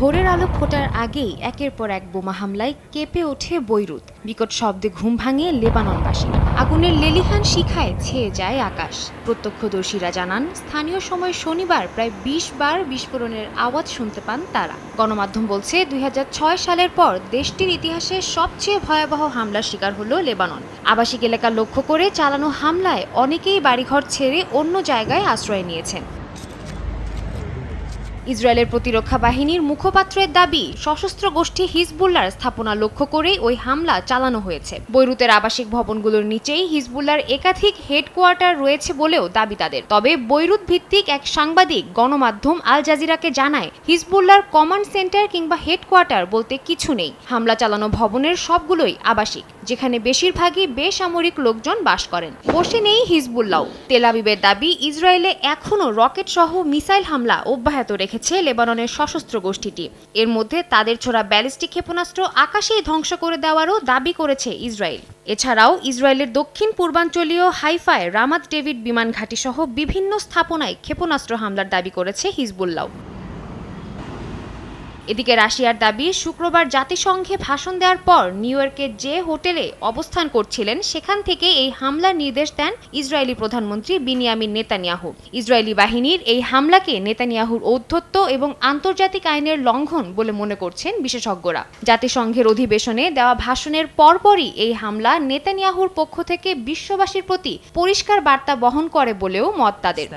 ভোরের আলো ফোটার আগেই একের পর এক বোমা হামলায় কেঁপে ওঠে বৈরুত। বিকট শব্দে ঘুম ভাঙে লেবাননবাসী। আগুনের লেলিহান শিখায় ছেয়ে যায় আকাশ। প্রত্যক্ষদর্শীরা জানান, স্থানীয় সময় শনিবার প্রায় ২০ বার বিস্ফোরণের আওয়াজ শুনতে পান তারা। গণমাধ্যম বলছে, ২০০৬ সালের পর দেশটির ইতিহাসে সবচেয়ে ভয়াবহ হামলার শিকার হল লেবানন। আবাসিক এলাকা লক্ষ্য করে চালানো হামলায় অনেকেই বাড়িঘর ছেড়ে অন্য জায়গায় আশ্রয় নিয়েছেন। ইসরায়েলের প্রতিরক্ষা বাহিনীর মুখপাত্রের দাবি, সশস্ত্র গোষ্ঠী হিজবুল্লাহর স্থাপনা লক্ষ্য করেই ওই হামলা চালানো হয়েছে। বৈরুতের আবাসিক ভবনগুলোর নিচেই হিজবুল্লাহর একাধিক হেডকোয়ার্টার রয়েছে বলেও দাবি তাদের। তবে বৈরুত ভিত্তিক এক সাংবাদিক গণমাধ্যম আল জাজিরাকে জানায়, হিজবুল্লাহর কমান্ড সেন্টার কিংবা হেডকোয়ার্টার বলতে কিছু নেই। হামলা চালানো ভবনের সবগুলোই আবাসিক, যেখানে বেশিরভাগই বেসামরিক লোকজন বাস করেন। বসে নেই হিজবুল্লাহ। তেল আবিবের দাবি, ইসরায়েলে এখনও রকেট সহ মিসাইল হামলা অব্যাহত রেখেছে লেবাননের সশস্ত্র গোষ্ঠীটি। এর মধ্যে তাদের ছোড়া ব্যালিস্টিক ক্ষেপণাস্ত্র আকাশেই ধ্বংস করে দেওয়ারও দাবি করেছে ইসরায়েল। এছাড়াও ইসরায়েলের দক্ষিণ পূর্বাঞ্চলীয় হাইফায় রামাত ডেভিড বিমান ঘাঁটি সহ বিভিন্ন স্থাপনায় ক্ষেপণাস্ত্র হামলার দাবি করেছে হিজবুল্লাহ। এদিকে রাশিয়ার দাবি, শুক্রবার জাতিসংঘে ভাষণ দেওয়ার পর নিউ ইয়র্কের যে হোটেলে অবস্থান করছিলেন সেখান থেকে এই হামলার নির্দেশ দেন ইসরায়েলি প্রধানমন্ত্রী বিনিয়ামিন নেতানিয়াহু। ইসরায়েলি বাহিনীর এই হামলাকে নেতানিয়াহুর ঔদ্ধত্য এবং আন্তর্জাতিক আইনের লঙ্ঘন বলে মনে করছেন বিশেষজ্ঞরা। জাতিসংঘের অধিবেশনে দেওয়া ভাষণের পরপরই এই হামলা নেতানিয়াহুর পক্ষ থেকে বিশ্ববাসীর প্রতি পরিষ্কার বার্তা বহন করে বলেও মত তাদের।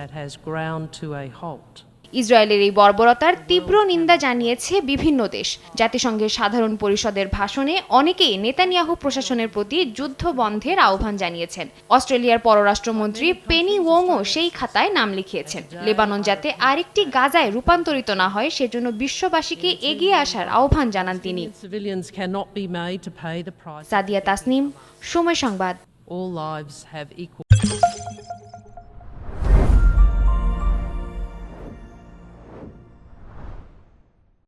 ইসরায়েলের এই বর্বরতার তীব্র নিন্দা জানিয়েছে বিভিন্ন দেশ। জাতিসংঘের সাধারণ পরিষদের ভাষণে অনেকেই নেতানিয়াহু প্রশাসনের প্রতি যুদ্ধ বন্ধের আহ্বান জানিয়েছেন। অস্ট্রেলিয়ার পররাষ্ট্রমন্ত্রী পেনি ওংও সেই খাতায় নাম লিখিয়েছেন। লেবানন যাতে আরেকটি গাজায় রূপান্তরিত না হয় সেজন্য বিশ্ববাসীকে এগিয়ে আসার আহ্বান জানান তিনি। সাদিয়া তাসনিম, সময় সংবাদ।